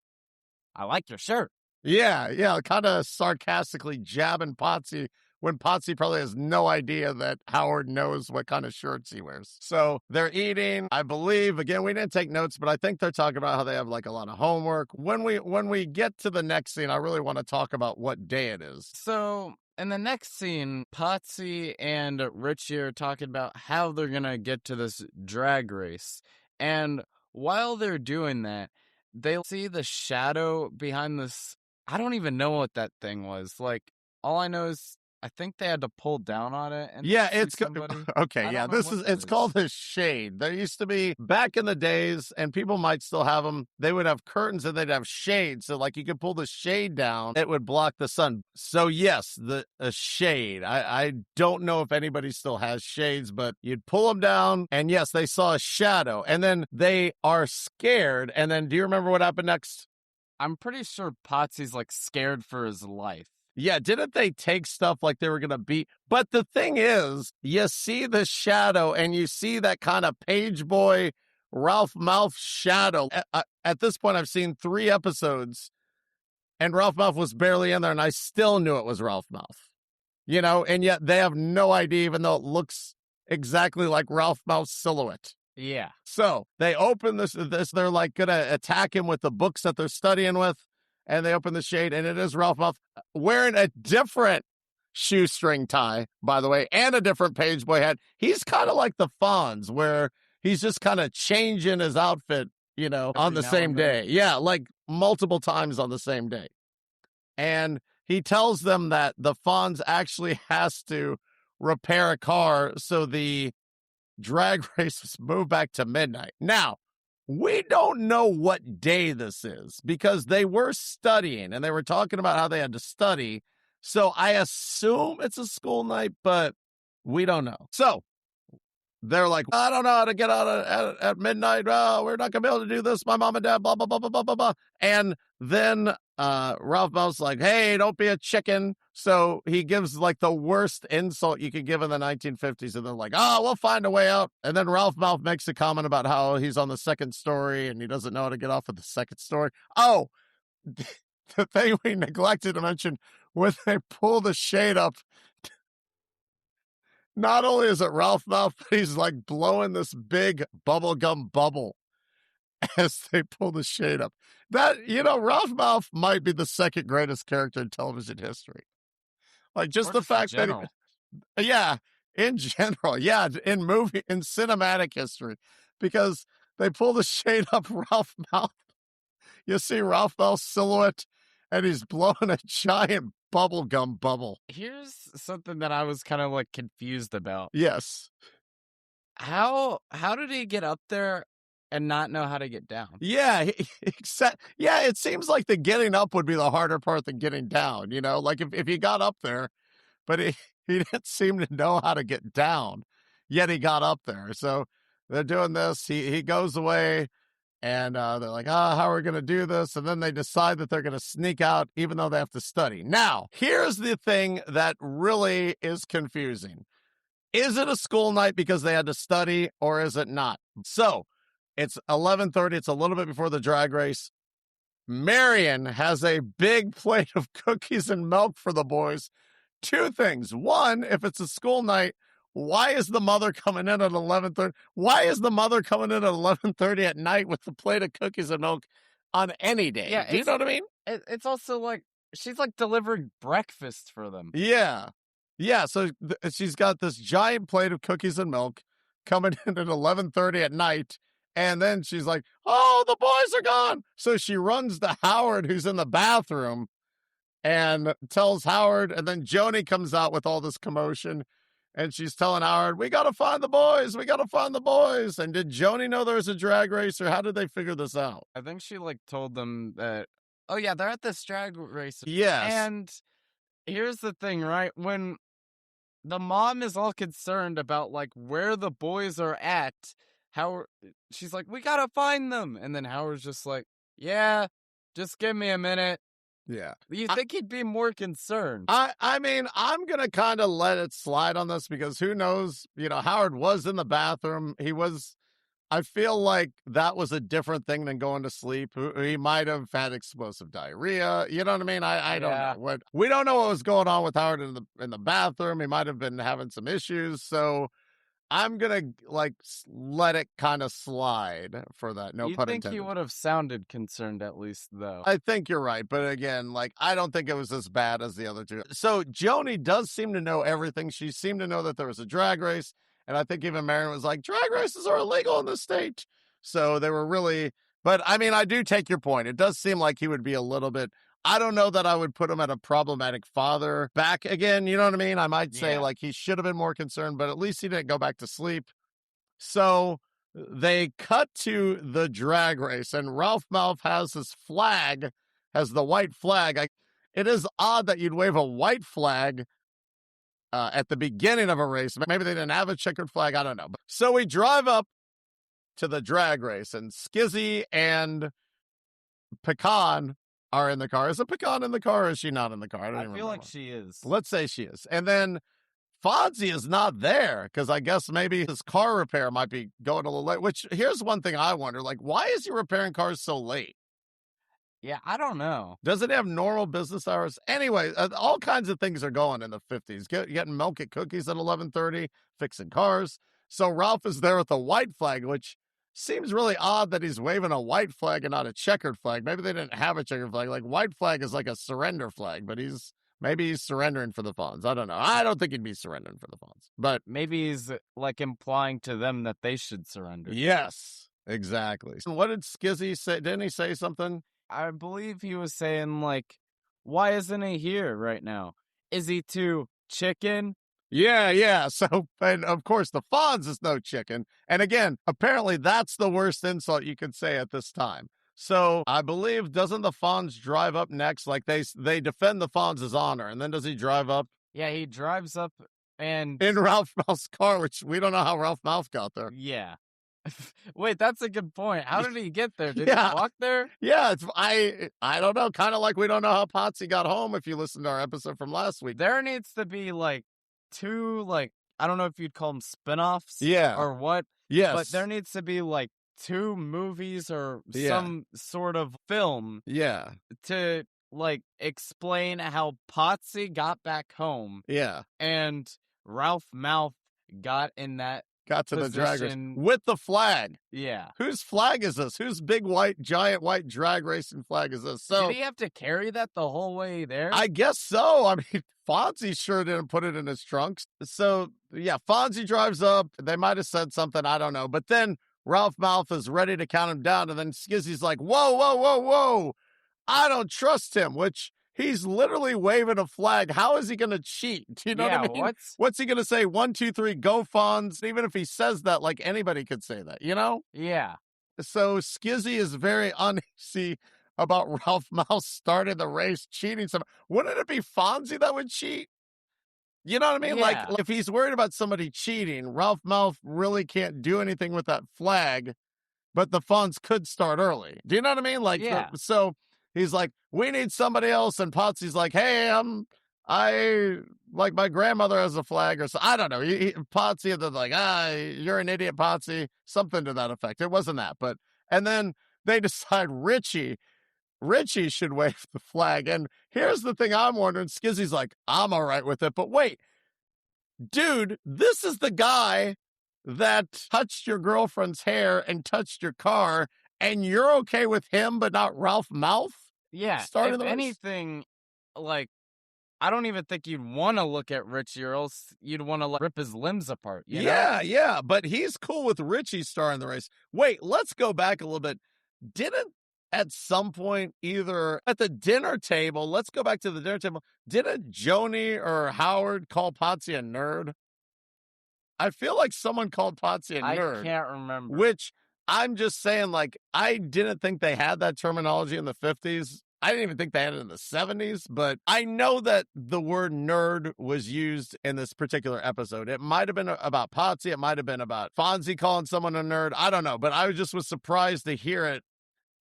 I like your shirt. Yeah, kind of sarcastically jabbing Potsie when Potsie probably has no idea that Howard knows what kind of shirts he wears. So they're eating, I believe, again, we didn't take notes, but I think they're talking about how they have like a lot of homework. When we get to the next scene, I really want to talk about what day it is. So in the next scene, Potsie and Richie are talking about how they're going to get to this drag race. And while they're doing that, they see the shadow behind this. I don't even know what that thing was. Like, all I know is I think they had to pull down on it and Yeah, see it's somebody. okay. I Yeah, don't know this what is it it's called a shade. There used to be back in the days, and people might still have them. They would have curtains and they'd have shades, so like you could pull the shade down, it would block the sun. So yes, a shade. I don't know if anybody still has shades, but you'd pull them down, and yes, they saw a shadow, and then they are scared. And then, do you remember what happened next? I'm pretty sure Potsy's like scared for his life. Yeah, didn't they take stuff like they were going to beat? But the thing is, you see the shadow and you see that kind of page boy Ralph Malph shadow. At this point, I've seen 3 episodes and Ralph Malph was barely in there and I still knew it was Ralph Malph. You know, and yet they have no idea, even though it looks exactly like Ralph Malph's silhouette. Yeah. So they open this, they're like going to attack him with the books that they're studying with. And they open the shade, and it is Ralph Malph wearing a different shoestring tie, by the way, and a different page boy hat. He's kind of like the Fonz, where he's just kind of changing his outfit, you know, on the same day. Yeah, like multiple times on the same day. And he tells them that the Fonz actually has to repair a car so the drag race move back to midnight. Now, we don't know what day this is because they were studying and they were talking about how they had to study. So I assume it's a school night, but we don't know. So they're like, I don't know how to get out at midnight. Oh, we're not going to be able to do this. My mom and dad, blah, blah, blah, blah, blah, blah, blah. And then Ralph Malph's like, hey, don't be a chicken. So he gives like the worst insult you could give in the 1950s. And they're like, oh, we'll find a way out. And then Ralph Malph makes a comment about how he's on the second story and he doesn't know how to get off of the second story. Oh, the thing we neglected to mention, when they pull the shade up, not only is it Ralph Malph, but he's like blowing this big bubblegum bubble as they pull the shade up. That, you know, Ralph Malph might be the second greatest character in television history. Like just the fact that, yeah, in general, yeah, in cinematic history, because they pull the shade up Ralph Malph. You see Ralph Malph's silhouette, and he's blowing a giant bubblegum bubble. Here's something that I was kind of like confused about. Yes. How did he get up there and not know how to get down? Yeah, yeah, it seems like the getting up would be the harder part than getting down, you know? Like if he got up there, but he didn't seem to know how to get down, yet he got up there. So they're doing this. He goes away, and they're like, how are we going to do this? And then they decide that they're going to sneak out, even though they have to study. Now, here's the thing that really is confusing. Is it a school night because they had to study, or is it not? So it's 11:30. It's a little bit before the drag race. Marion has a big plate of cookies and milk for the boys. 2 things. One, if it's a school night, why is the mother coming in at 11:30? Why is the mother coming in at 11:30 at night with the plate of cookies and milk on any day? Yeah, do you know what I mean? It's also like she's like delivering breakfast for them. Yeah. Yeah, so she's got this giant plate of cookies and milk coming in at 11:30 at night, and then she's like, oh, the boys are gone. So she runs to Howard, who's in the bathroom, and tells Howard, and then Joni comes out with all this commotion, and she's telling Howard, we got to find the boys. We got to find the boys. And did Joni know there was a drag race, or how did they figure this out? I think she like told them that, oh yeah, they're at this drag race. Yes. And here's the thing, right? When the mom is all concerned about like where the boys are at, Howard, she's like, we got to find them. And then Howard's just like, yeah, just give me a minute. Yeah. You think he'd be more concerned? I mean, I'm going to kind of let it slide on this because who knows? You know, Howard was in the bathroom. I feel like that was a different thing than going to sleep. He might have had explosive diarrhea. You know what I mean? I don't know. We don't know what was going on with Howard in the bathroom. He might have been having some issues. So I'm going to like let it kind of slide for that. No pun intended. You think he would have sounded concerned at least, though? I think you're right. But again, like, I don't think it was as bad as the other 2. So Joni does seem to know everything. She seemed to know that there was a drag race. And I think even Marion was like, drag races are illegal in the state. So they were really, but I mean, I do take your point. It does seem like he would be a little bit, I don't know that I would put him at a problematic father back again. You know what I mean? I might say like he should have been more concerned, but at least he didn't go back to sleep. So they cut to the drag race, and Ralph Malph has his flag, has the white flag. It is odd that you'd wave a white flag at the beginning of a race. Maybe they didn't have a checkered flag. I don't know. So we drive up to the drag race, and Skizzy and Pecan are in the car. Is it Pecan in the car, or is she not in the car? I don't even feel remember. like she is. Let's say she is. And then Fonzie is not there because I guess maybe his car repair might be going a little late, which here's one thing I wonder, like, why is he repairing cars so late? Yeah, I don't know. Does it have normal business hours? Anyway, all kinds of things are going in the 50s. Getting milk at cookies at 11:30, fixing cars. So Ralph is there with a white flag, which seems really odd that he's waving a white flag and not a checkered flag. Maybe they didn't have a checkered flag. Like, white flag is like a surrender flag, but maybe he's surrendering for the Fonz. I don't know. I don't think he'd be surrendering for the Fonz. But maybe he's like implying to them that they should surrender. Yes, exactly. What did Skizzy say? Didn't he say something? I believe he was saying, like, why isn't he here right now? Is he too chicken? Yeah. So, and of course, the Fonz is no chicken. And again, apparently that's the worst insult you could say at this time. So I believe, doesn't the Fonz drive up next? Like they defend the Fonz's honor, and then does he drive up? Yeah, he drives up and in Ralph Malph's car, which we don't know how Ralph Malph got there. Yeah. Wait, that's a good point. How did he get there? Did he walk there? Yeah, I don't know. Kind of like we don't know how Potsie got home if you listen to our episode from last week. There needs to be like two, like, I don't know if you'd call them spinoffs. Yeah. Or what. Yes. But there needs to be like two movies or some sort of film. Yeah. To like explain how Potsie got back home. Yeah. And Ralph Malph got in that. Got to the drag race with the flag. Yeah. Whose flag is this? Whose big giant white drag racing flag is this? So did he have to carry that the whole way there? I guess so. I mean, Fonzie sure didn't put it in his trunks. So yeah, Fonzie drives up. They might have said something. I don't know. But then Ralph Malph is ready to count him down. And then Skizzy's like, whoa. I don't trust him, which he's literally waving a flag. How is he going to cheat? Do you know what I mean? What's he going to say? 1, 2, 3, go Fonz. Even if he says that, like anybody could say that, you know? Yeah. So Skizzy is very uneasy about Ralph Malph starting the race, cheating. Wouldn't it be Fonzie that would cheat? You know what I mean? Yeah. Like if he's worried about somebody cheating, Ralph Malph really can't do anything with that flag, but the Fonz could start early. Do you know what I mean? Like, so he's like, we need somebody else. And Potsie's like, hey, I like my grandmother has a flag or so. I don't know. Potsie, they're like, you're an idiot, Potsie. Something to that effect. It wasn't that. And then they decide Richie should wave the flag. And here's the thing I'm wondering. Skizzy's like, I'm all right with it. But wait, dude, this is the guy that touched your girlfriend's hair and touched your car, and you're okay with him, but not Ralph Malph? Yeah. If anything, like, I don't even think you'd want to look at Richie, or else you'd want to rip his limbs apart. You know? Yeah. But he's cool with Richie starring the race. Wait, let's go back a little bit. Didn't at some point, either at the dinner table, let's go back to the dinner table, didn't Joni or Howard call Potsie a nerd? I feel like someone called Potsie a nerd. I can't remember. Which I'm just saying, like, I didn't think they had that terminology in the 50s. I didn't even think they had it in the 70s, but I know that the word nerd was used in this particular episode. It might have been about Potsie. It might have been about Fonzie calling someone a nerd. I don't know, but I just was surprised to hear it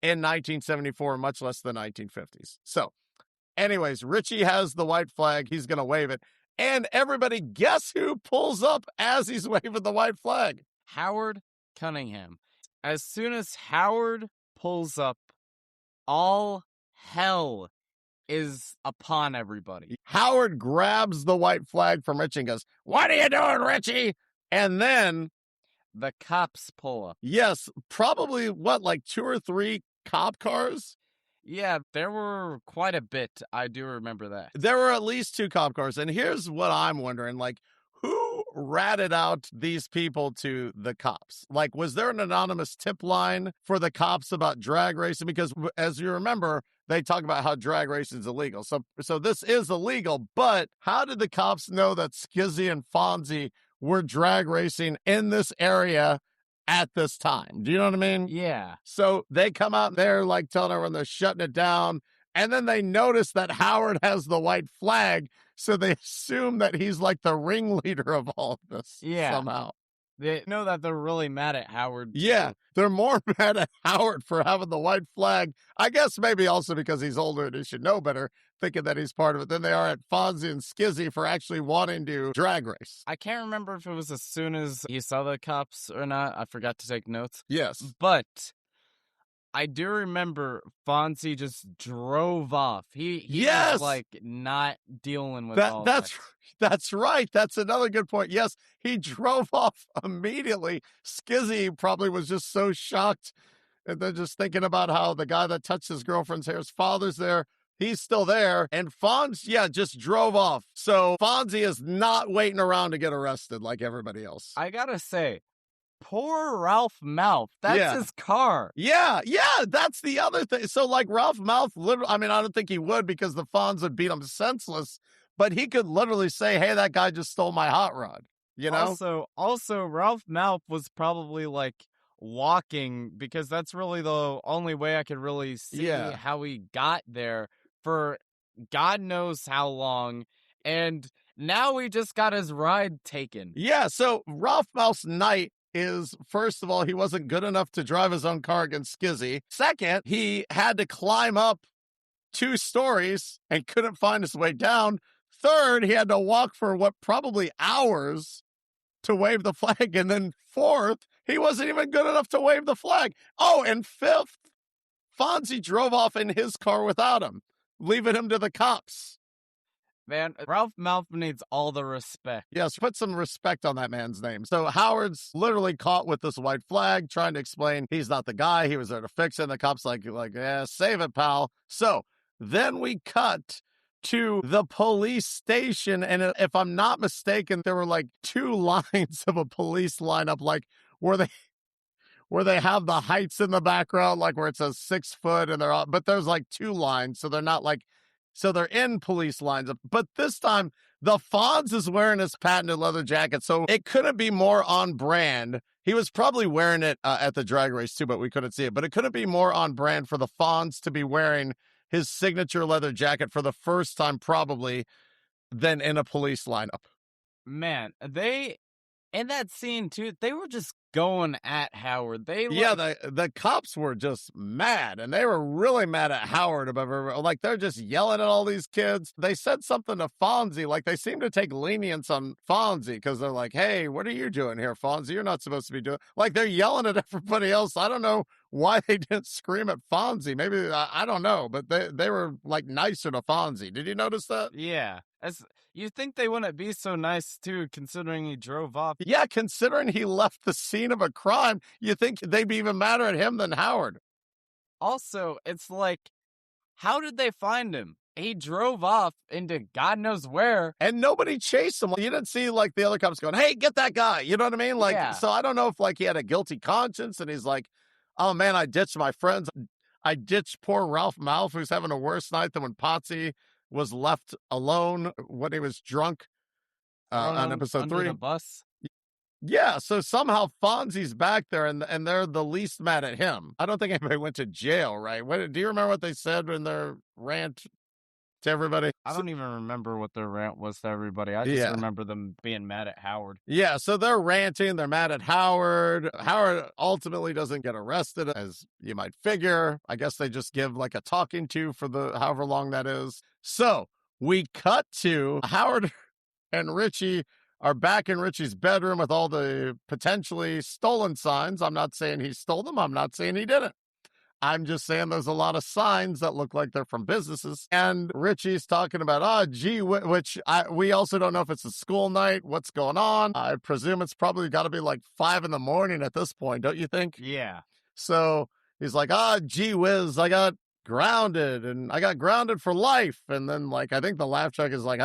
in 1974, much less the 1950s. So anyways, Richie has the white flag. He's going to wave it. And everybody, guess who pulls up as he's waving the white flag? Howard Cunningham. As soon as Howard pulls up, all hell is upon everybody. Howard grabs the white flag from Richie and goes, "What are you doing, Richie?" And then the cops pull up. Yes, probably like 2 or 3 cop cars? Yeah, there were quite a bit. I do remember that. There were at least 2 cop cars. And here's what I'm wondering, like, who ratted out these people to the cops? Like, was there an anonymous tip line for the cops about drag racing? Because as you remember, they talk about how drag racing is illegal. So this is illegal, but how did the cops know that Skizzy and Fonzie were drag racing in this area at this time? Do you know what I mean? Yeah. So they come out there like telling everyone they're shutting it down. And then they notice that Howard has the white flag. So they assume that he's like the ringleader of all of this somehow. They know that they're really mad at Howard. Yeah, they're more mad at Howard for having the white flag. I guess maybe also because he's older and he should know better, thinking that he's part of it, than they are at Fonzie and Skizzy for actually wanting to drag race. I can't remember if it was as soon as he saw the cops or not. I forgot to take notes. Yes. But I do remember Fonzie just drove off. He was like not dealing with all that. That's right. That's another good point. Yes, he drove off immediately. Skizzy probably was just so shocked. And they're just thinking about how the guy that touched his girlfriend's hair, his father's there. He's still there. And Fonz, just drove off. So Fonzie is not waiting around to get arrested like everybody else. I gotta say, poor Ralph Malph. That's his car. Yeah, that's the other thing. So, like, Ralph Malph, literally, I mean, I don't think he would because the Fonz would beat him senseless, but he could literally say, hey, that guy just stole my hot rod, you know? Also, Ralph Malph was probably, like, walking because that's really the only way I could really see how he got there for God knows how long, and now he just got his ride taken. Yeah, so Ralph Malph's night is, first of all, he wasn't good enough to drive his own car against Skizzy. Second, he had to climb up 2 stories and couldn't find his way down. Third, he had to walk for probably hours to wave the flag. And then fourth, he wasn't even good enough to wave the flag. Oh, and fifth, Fonzie drove off in his car without him, leaving him to the cops. Man, Ralph Malph needs all the respect. Yes, put some respect on that man's name. So Howard's literally caught with this white flag, trying to explain he's not the guy. He was there to fix it. And the cop's like, save it, pal. So then we cut to the police station. And if I'm not mistaken, there were like 2 lines of a police lineup, like where they have the heights in the background, like where it says 6 foot, and but there's like 2 lines. So they're not like, so they're in police lines. But this time, the Fonz is wearing his patented leather jacket. So it couldn't be more on brand. He was probably wearing it at the drag race too, but we couldn't see it. But it couldn't be more on brand for the Fonz to be wearing his signature leather jacket for the first time probably than in a police lineup. Man, in that scene too, they were just going at Howard. The cops were just mad, and they were really mad at Howard about, like, they're just yelling at all these kids. They said something to Fonzie, like they seem to take lenience on Fonzie because they're like, hey, what are you doing here, Fonzie? You're not supposed to be doing, like, they're yelling at everybody else. I don't know why they didn't scream at Fonzie. Maybe, I don't know, but they were like nicer to Fonzie. Did you notice that? Yeah. You think they wouldn't be so nice, too, considering he drove off. Yeah, considering he left the scene of a crime, you think they'd be even madder at him than Howard. Also, it's like, how did they find him? He drove off into God knows where. And nobody chased him. You didn't see, like, the other cops going, hey, get that guy. You know what I mean? Like, So I don't know if, like, he had a guilty conscience and he's like, oh, man, I ditched my friends. I ditched poor Ralph Malph, who's having a worse night than when Potsie was left alone when he was drunk on episode 3. The bus. Yeah, so somehow Fonzie's back there, and they're the least mad at him. I don't think anybody went to jail, right? Do you remember what they said in their rant to everybody? I don't even remember what their rant was to everybody. I just remember them being mad at Howard. Yeah, so they're ranting. They're mad at Howard. Howard ultimately doesn't get arrested, as you might figure. I guess they just give like a talking to for the however long that is. So we cut to Howard and Richie are back in Richie's bedroom with all the potentially stolen signs. I'm not saying he stole them. I'm not saying he didn't. I'm just saying there's a lot of signs that look like they're from businesses. And Richie's talking about, we also don't know if it's a school night. What's going on? I presume it's probably got to be like 5 a.m. at this point, don't you think? Yeah. So he's like, gee whiz, I got grounded and I got grounded for life. And then, like, I think the laugh track is like,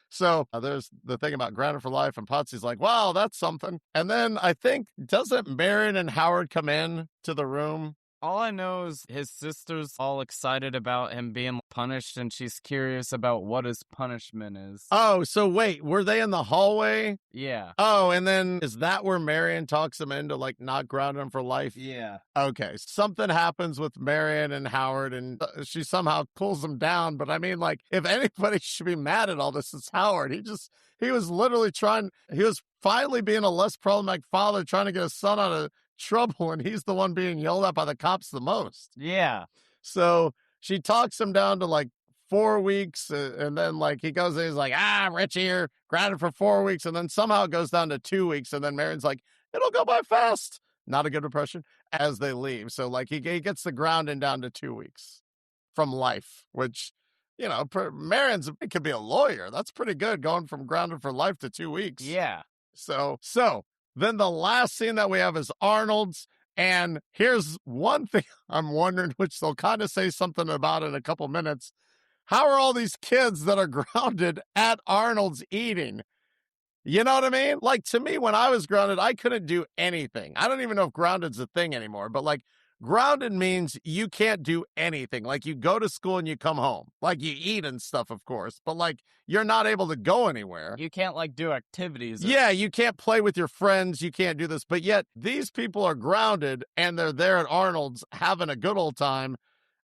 So there's the thing about grounded for life, and Potsie's like, wow, that's something. And then I think, doesn't Marion and Howard come in to the room All I know is his sister's all excited about him being punished, and she's curious about what his punishment is. Oh, so wait, were they in the hallway? Yeah. Oh, and then is that where Marion talks him into like not grounding him for life? Yeah. Okay, something happens with Marion and Howard, and she somehow pulls him down. But I mean, like, if anybody should be mad at all this, it's Howard. He was literally he was finally being a less problematic father, trying to get his son out of trouble, and he's the one being yelled at by the cops the most. Yeah. So she talks him down to like 4 weeks, and then like he goes and he's like, Richie, you're grounded for 4 weeks, and then somehow it goes down to 2 weeks, and then Marion's like, it'll go by fast. Not a good impression as they leave. So like he gets the grounding down to 2 weeks from life, which, you know, Marion's, it could be a lawyer. That's pretty good, going from grounded for life to 2 weeks. Yeah. So then the last scene that we have is Arnold's. And here's one thing I'm wondering, which they'll kind of say something about in a couple minutes. How are all these kids that are grounded at Arnold's eating? You know what I mean? Like, to me, when I was grounded, I couldn't do anything. I don't even know if grounded's a thing anymore, but like, grounded means you can't do anything. Like, you go to school and you come home. Like, you eat and stuff, of course, but like, you're not able to go anywhere. You can't like do activities. Yeah, you can't play with your friends. You can't do this. But yet, these people are grounded and they're there at Arnold's having a good old time.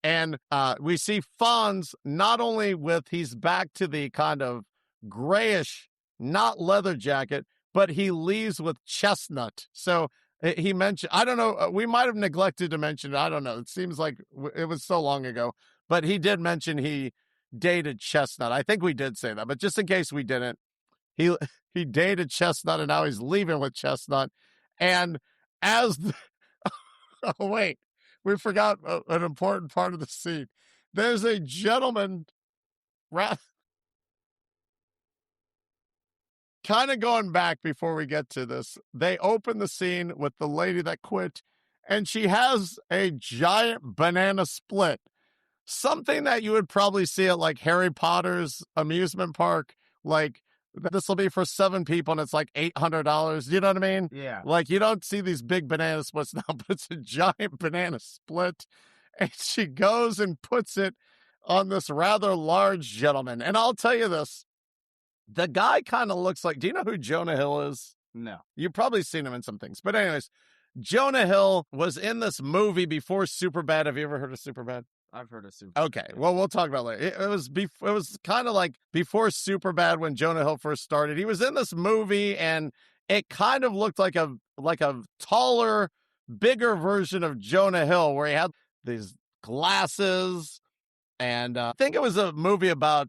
And we see Fonz not only he's back to the kind of grayish, not leather jacket, but he leaves with chestnut. So he mentioned, I don't know, we might have neglected to mention it. I don't know. It seems like it was so long ago, but he did mention he dated Chestnut. I think we did say that, but just in case we didn't, he dated Chestnut and now he's leaving with Chestnut. And oh, wait. We forgot an important part of the scene. There's a gentleman, kind of going back before we get to this. They open the scene with the lady that quit, and she has a giant banana split. Something that you would probably see at like Harry Potter's amusement park. Like, this will be for 7 people and it's like $800. You know what I mean? Yeah. Like, you don't see these big banana splits now, but it's a giant banana split. And she goes and puts it on this rather large gentleman. And I'll tell you this, the guy kind of looks like, do you know who Jonah Hill is? No. You've probably seen him in some things. But anyways, Jonah Hill was in this movie before Superbad. Have you ever heard of Superbad? I've heard of Superbad. Okay, well, we'll talk about it later. It was kind of like before Superbad when Jonah Hill first started. He was in this movie, and it kind of looked like a taller, bigger version of Jonah Hill, where he had these glasses, and I think it was a movie about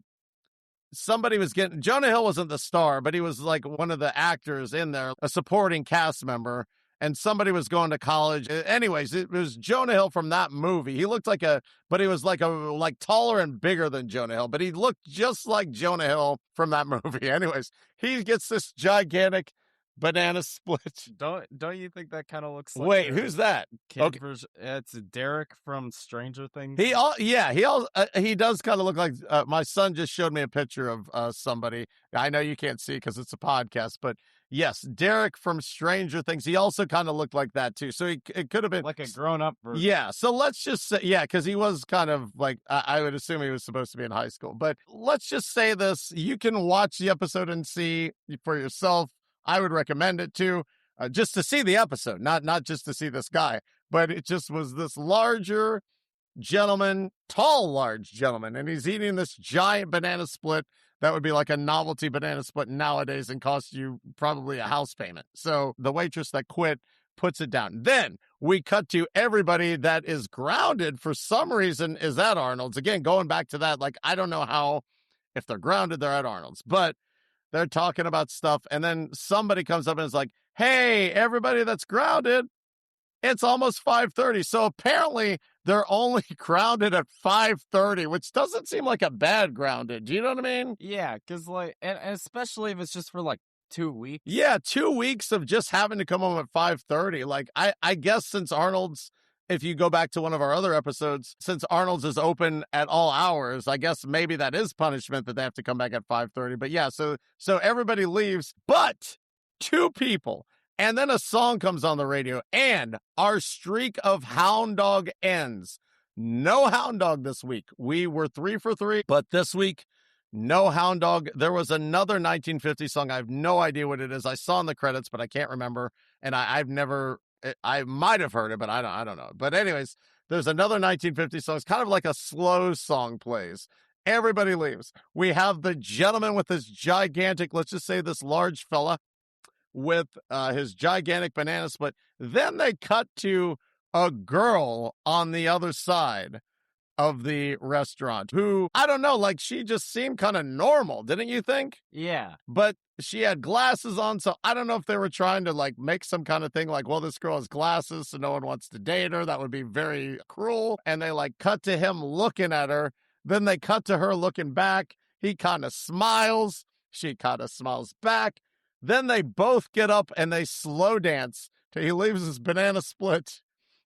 somebody was getting. Jonah Hill wasn't the star, but he was like one of the actors in there, a supporting cast member. And somebody was going to college. Anyways, it was Jonah Hill from that movie. He looked but he was like taller and bigger than Jonah Hill, but he looked just like Jonah Hill from that movie. Anyways, he gets this gigantic banana split. Don't you think that kind of looks like? Wait, who's that? Okay. It's Derek from Stranger Things. He does kind of look like my son just showed me a picture of somebody. I know you can't see because it's a podcast, but yes, Derek from Stranger Things. He also kind of looked like that too. So it could have been like a grown-up version. Yeah. So let's just say, yeah, because he was kind of like, I would assume he was supposed to be in high school. But let's just say this. You can watch the episode and see for yourself. I would recommend it too, just to see the episode, not just to see this guy. But it just was this large gentleman, and he's eating this giant banana split that would be like a novelty banana split nowadays and cost you probably a house payment. So the waitress that quit puts it down. Then we cut to everybody that is grounded for some reason is at Arnold's. Again, going back to that, like, I don't know how, if they're grounded, they're at Arnold's, but they're talking about stuff. And then somebody comes up and is like, hey, everybody that's grounded, it's almost 5:30. So apparently they're only grounded at 5:30, which doesn't seem like a bad grounded. Do you know what I mean? Yeah, because like, and especially if it's just for like 2 weeks. Yeah, 2 weeks of just having to come home at 5:30. Like, I guess since Arnold's, if you go back to one of our other episodes, since Arnold's is open at all hours, I guess maybe that is punishment that they have to come back at 5:30. But yeah, so everybody leaves, but 2 people And then a song comes on the radio, and our streak of hound dog ends. No hound dog this week. We were 3 for 3, but this week, no hound dog. There was another 1950 song. I have no idea what it is. I saw in the credits, but I can't remember. And I've never, I might have heard it, but I don't know. But anyways, there's another 1950 song. It's kind of like a slow song plays. Everybody leaves. We have the gentleman with this gigantic, let's just say this large fella with his gigantic banana split. Then they cut to a girl on the other side of the restaurant who, I don't know, like she just seemed kind of normal, didn't you think? Yeah. But she had glasses on, so I don't know if they were trying to like make some kind of thing like, well, this girl has glasses, so no one wants to date her. That would be very cruel. And they like cut to him looking at her. Then they cut to her looking back. He kind of smiles. She kind of smiles back. Then they both get up and they slow dance. He leaves his banana split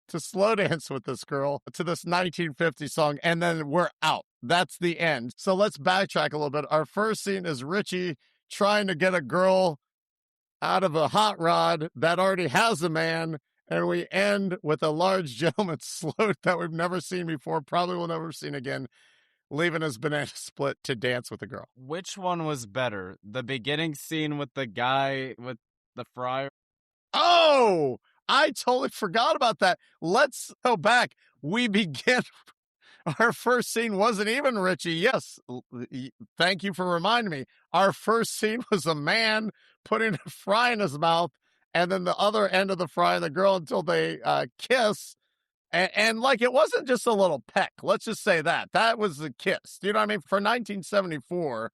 to slow dance with this girl to this 1950 song, and then we're out. That's the end. So let's backtrack a little bit. Our first scene is Richie trying to get a girl out of a hot rod that already has a man, and we end with a large gentleman's slow that we've never seen before, probably will never seen again, leaving his banana split to dance with a girl. Which one was better? The beginning scene with the guy with the fryer? Oh, I totally forgot about that. Let's go back. We begin. Our first scene wasn't even Richie. Yes. Thank you for reminding me. Our first scene was a man putting a fry in his mouth, and then the other end of the fry and the girl until they kiss. And like, it wasn't just a little peck. Let's just say that. That was a kiss. Do you know what I mean? For 1974,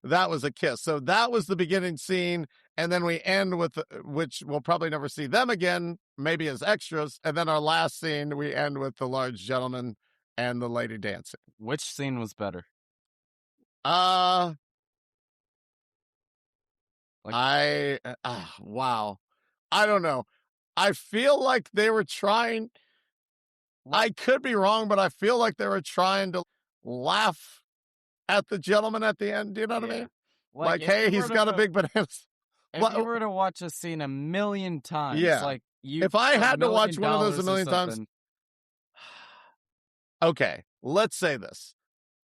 that was a kiss. So that was the beginning scene. And then we end with, which we'll probably never see them again, maybe as extras. And then our last scene, we end with the large gentleman and the lady dancing. Which scene was better? Wow. I don't know. I feel like they were trying, I could be wrong, but I feel like they were trying to laugh at the gentleman at the end. Do you know what I mean? Like, hey, he's got a big banana. If you were to watch a scene a million times, yeah. like if I had to watch one of those a million times, okay, let's say this,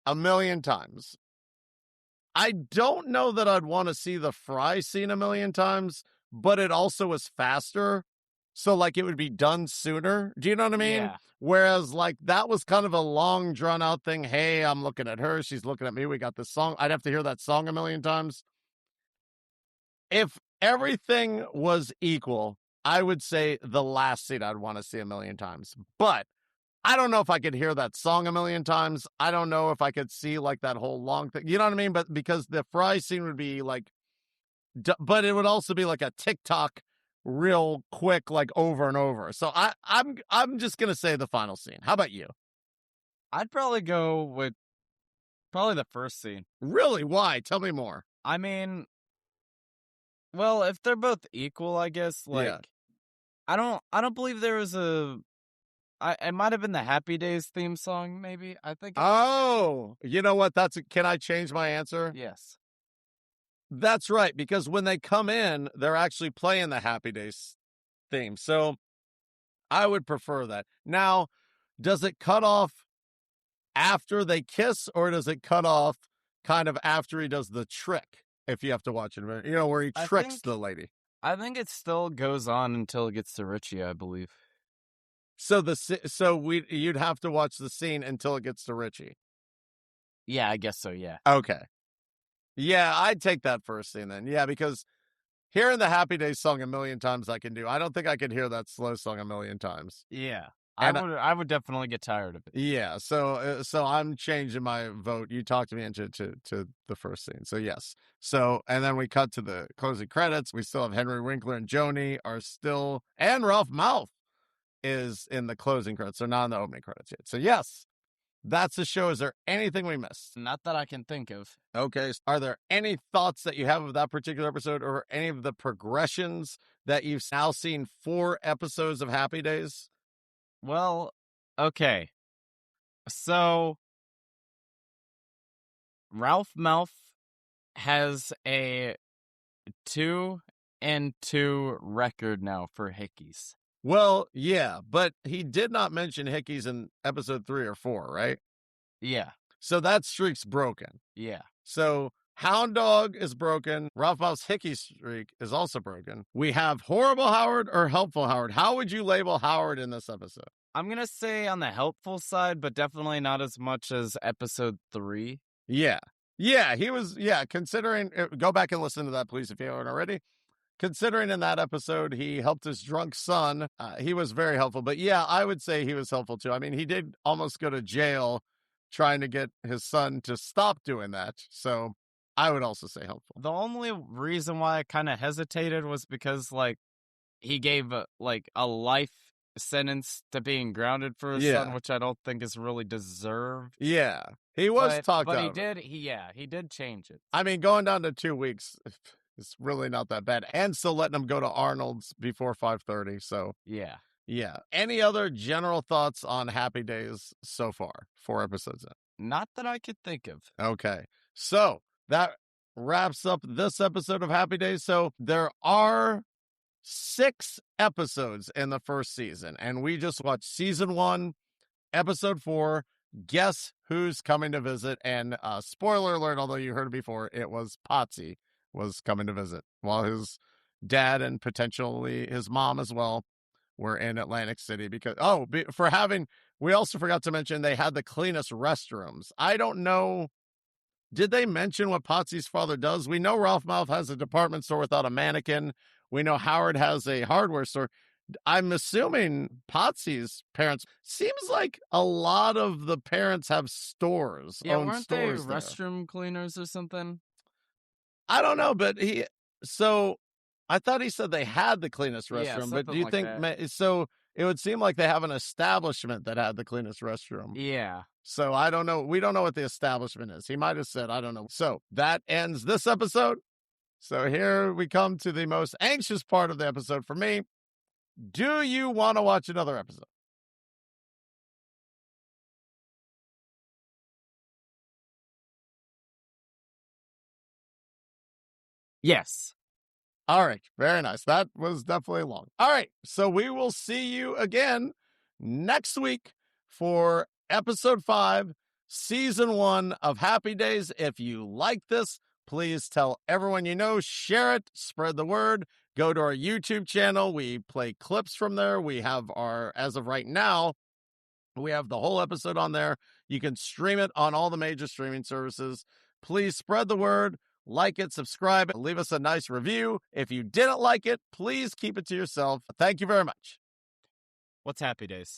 a million times. I don't know that I'd want to see the fry scene a million times, but it also was faster. So, like, it would be done sooner. Do you know what I mean? Yeah. Whereas, like, that was kind of a long, drawn-out thing. Hey, I'm looking at her. She's looking at me. We got this song. I'd have to hear that song a million times. If everything was equal, I would say the last scene I'd want to see a million times. But I don't know if I could hear that song a million times. I don't know if I could see, like, that whole long thing. You know what I mean? But because the fry scene would be, like, but it would also be like a TikTok real quick, like over and over. So I'm just gonna say the final scene. How about you? I'd probably go with the first scene. Really? Why? Tell me more. I mean, well, if they're both equal, I guess. Like, Yeah. I don't believe there was a. It might have been the Happy Days theme song, maybe. I think. Oh, you know what? Can I change my answer? Yes. That's right, because when they come in, they're actually playing the Happy Days theme. So I would prefer that. Now, does it cut off after they kiss, or does it cut off kind of after he does the trick? If you have to watch it, you know, where he tricks the lady. I think it still goes on until it gets to Richie, I believe. So you'd have to watch the scene until it gets to Richie. Yeah, I guess so. Yeah. Okay. Yeah, I'd take that first scene then. Yeah, because hearing the Happy Days song a million times I can do. I don't think I could hear that slow song a million times. Yeah. And I would definitely get tired of it. Yeah, so I'm changing my vote. You talked me into to the first scene. So yes. So and then we cut to the closing credits. We still have Henry Winkler and Joni are still, and Ralph Malph is in the closing credits. So not in the opening credits yet. So yes. That's the show. Is there anything we missed? Not that I can think of. Okay. Are there any thoughts that you have of that particular episode or any of the progressions that you've now seen 4 episodes of Happy Days? Well, okay. So, Ralph Malph has a 2 into record now for hickeys. Well, yeah, but he did not mention hickeys in episode 3 or 4, right? Yeah. So that streak's broken. Yeah. So Hound Dog is broken. Ralph Malph's hickey streak is also broken. We have Horrible Howard or Helpful Howard. How would you label Howard in this episode? I'm going to say on the helpful side, but definitely not as much as episode 3. Yeah. Yeah, he was, considering, go back and listen to that, please, if you haven't already. Considering in that episode he helped his drunk son, he was very helpful. But yeah, I would say he was helpful too. I mean, he did almost go to jail trying to get his son to stop doing that. So I would also say helpful. The only reason why I kind of hesitated was because, like, he gave a life sentence to being grounded for his son, which I don't think is really deserved. Yeah, he was talked but out. he did change it. I mean, going down to 2 weeks, it's really not that bad, and still letting him go to Arnold's before 5:30. So yeah. Any other general thoughts on Happy Days so far? 4 episodes in. Not that I could think of. Okay, so that wraps up this episode of Happy Days. So there are 6 episodes in the first season, and we just watched season 1, episode 4. Guess who's coming to visit? And spoiler alert, although you heard it before, it was Potsie was coming to visit while his dad and potentially his mom as well were in Atlantic City because, we also forgot to mention they had the cleanest restrooms. I don't know. Did they mention what Potsie's father does? We know Ralph Malph has a department store without a mannequin. We know Howard has a hardware store. I'm assuming Potsie's parents, seems like a lot of the parents have stores. Yeah, own weren't stores they restroom cleaners or something? I don't know, but I thought he said they had the cleanest restroom, but do you think, so it would seem like they have an establishment that had the cleanest restroom. Yeah. So I don't know. We don't know what the establishment is. He might have said, I don't know. So that ends this episode. So here we come to the most anxious part of the episode for me. Do you want to watch another episode? Yes. All right. Very nice. That was definitely long. All right. So we will see you again next week for episode 5, season 1 of Happy Days. If you like this, please tell everyone you know, share it, spread the word. Go to our YouTube channel. We play clips from there. We have as of right now, we have the whole episode on there. You can stream it on all the major streaming services. Please spread the word, like it, subscribe, leave us a nice review. If you didn't like it, please keep it to yourself. Thank you very much. What's Happy Days?